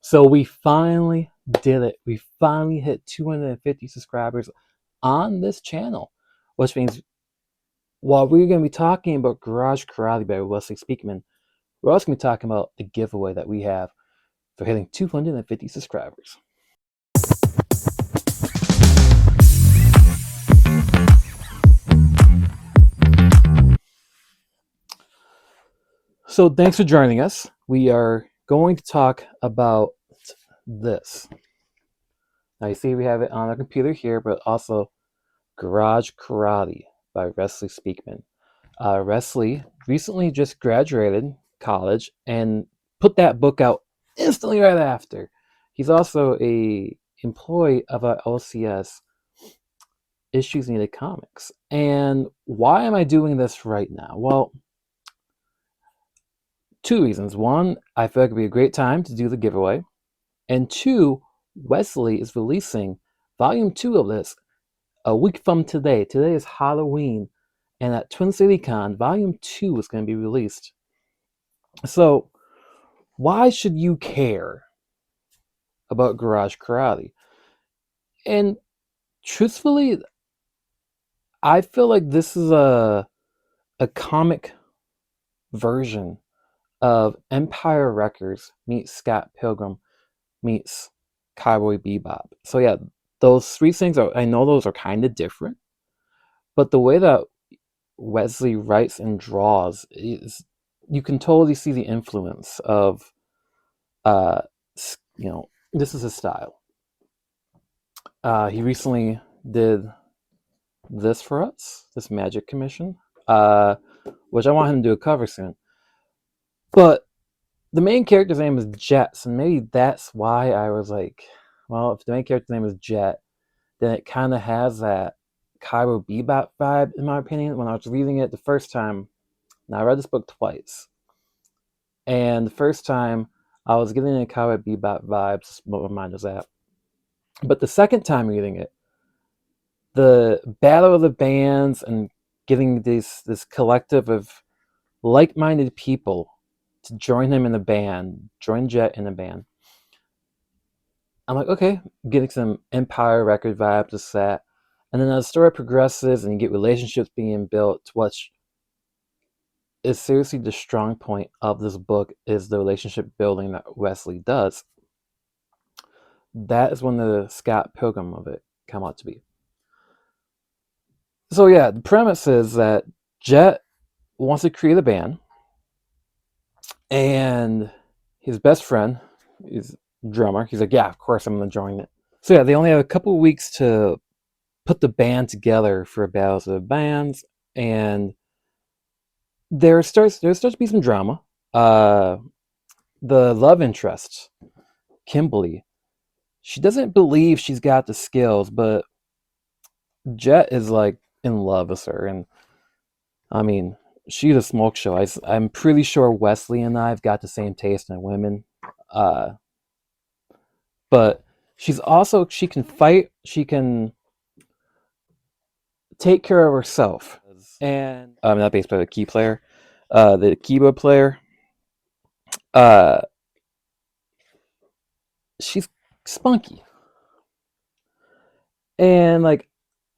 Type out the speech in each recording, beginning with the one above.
So we finally did it. We finally hit 250 subscribers on this channel, which means while we're going to be talking about Garage Karate by Wesley Speakman, we're also going to be talking about the giveaway that we have for hitting 250 subscribers. So thanks for joining us. We are going to talk about this. Now you see we have it on our computer here, but also Garage Karate by Wesley Speakman. Wesley recently just graduated college and put that book out instantly right after. He's also a employee of our LCS Issues Needed Comics. And why am I doing this right now? Well, two reasons. One, I feel like it'd be a great time to do the giveaway. And two, Wesley is releasing volume 2 of this a week from today. Today is Halloween. And at Twin City Con, volume 2 is going to be released. So, why should you care about Garage Karate? And truthfully, I feel like this is a comic version of Empire Records meets Scott Pilgrim meets Cowboy Bebop. So yeah, those three things I know those are kind of different, but the way that Wesley writes and draws is you can totally see the influence of uh this is his style. He recently did this for us, this Magic commission, which I want him to do a cover soon. But the main character's name is Jets, and maybe that's why I was like, well, if the main character's name is Jet, then it kind of has that Cowboy Bebop vibe, in my opinion. When I was reading it the first time, now I read this book twice, and the first time I was getting the Cowboy Bebop vibes, what my mind was at. But the second time reading it, the battle of the bands and getting this collective of like-minded people to join him in a band, join Jet in a band. I'm like, okay, getting some Empire record vibes to that. And then as the story progresses and you get relationships being built, which is seriously the strong point of this book is the relationship building that Wesley does. That is when the Scott Pilgrim of it come out to be. So yeah, the premise is that Jet wants to create a band, and his best friend is drummer. He's like, yeah, of course I'm gonna join it. So yeah, they only have a couple of weeks to put the band together for battles of the bands, and there starts to be some drama. The love interest, Kimberly, she doesn't believe she's got the skills, but Jet is like in love with her, and I mean, she's a smoke show. I'm pretty sure Wesley and I've got the same taste in women, uh, but she can fight, she can take care of herself, and not based by the key player, the keyboard player. Uh, she's spunky, and like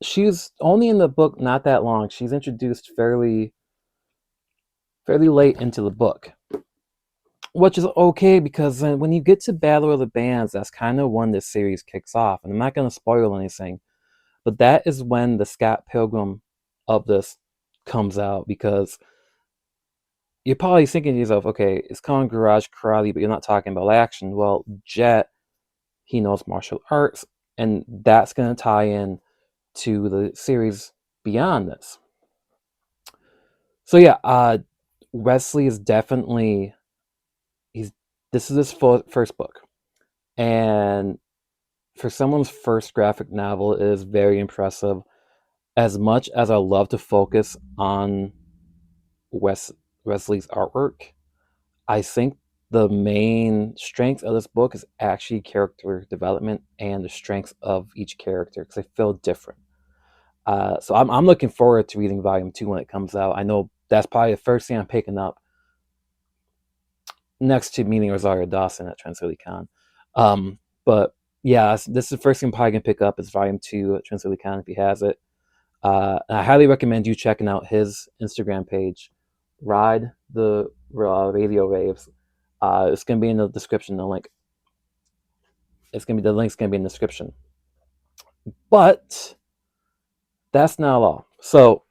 she's only in the book not that long. She's introduced fairly late into the book, which is okay because when you get to Battle of the Bands, that's kind of when this series kicks off. And I'm not going to spoil anything, but that is when the Scott Pilgrim of this comes out, because you're probably thinking to yourself, okay, it's called Garage Karate, but you're not talking about action. Well, Jet, he knows martial arts, and that's going to tie in to the series beyond this. So yeah, Wesley is definitely this is his first book, and for someone's first graphic novel, it is very impressive. As much as I love to focus on Wesley's artwork, I think the main strength of this book is actually character development and the strengths of each character, because they feel different. So I'm looking forward to reading Volume 2 when it comes out. I know that's probably the first thing I'm picking up next to meeting Rosario Dawson at TransCityCon. But yeah, this is the first thing I'm probably gonna pick up is Volume 2 at Transilicon if he has it. I highly recommend you checking out his Instagram page, Ride the Radio Waves. It's gonna be in the description. The link. The link's gonna be in the description. But that's not all. So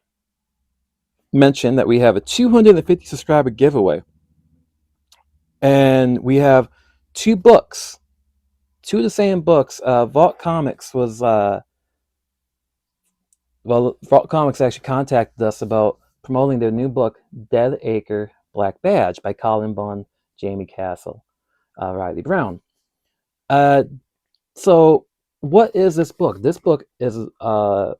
mention that we have a 250 subscriber giveaway, and we have two books, two of the same books. Vault Comics actually contacted us about promoting their new book, Dead Acre Black Badge by Colin Bunn, Jamie Castle, Riley Brown. So what is this book? This book is a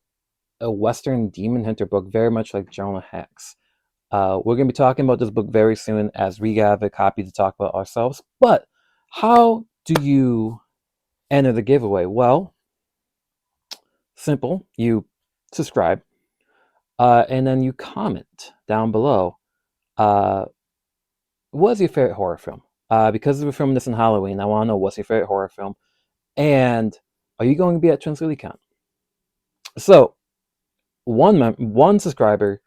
Western demon hunter book, very much like Jonah Hex. We're going to be talking about this book very soon as we have a copy to talk about ourselves. But how do you enter the giveaway? Well, simple. You subscribe, and then you comment down below. What is your favorite horror film? Because we're filming this in Halloween, I want to know what's your favorite horror film, and are you going to be at TransLuticon? So, one subscriber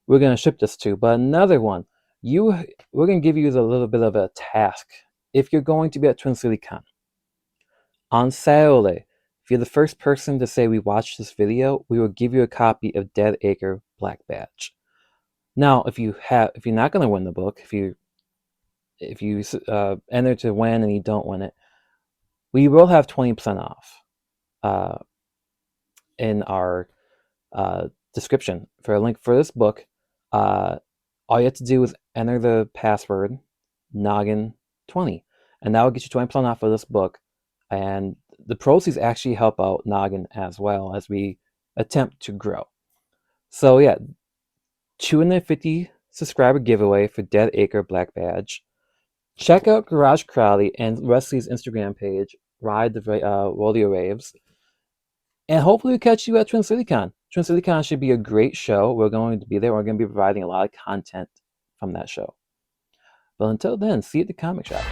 we're going to ship this to, but another one, we're going to give you a little bit of a task. If you're going to be at TransLuticon on Saturday, if you're the first person to say we watched this video, we will give you a copy of Dead Acre Black Badge. Now, if you're not going to win the book, if you enter to win and you don't win it, we will have 20% off in our description for a link for this book. All you have to do is enter the password Noggin20, and that will get you 20% off of this book. And the proceeds actually help out Noggin as well as we attempt to grow. So yeah, 250 subscriber giveaway for Dead Acre Black Badge. Check out Garage Crowley and Wesley's Instagram page, Ride the Rodeo Waves. And hopefully we'll catch you at TransLuticon. TransLuticon should be a great show. We're going to be there. We're going to be providing a lot of content from that show. But until then, see you at the comic shop.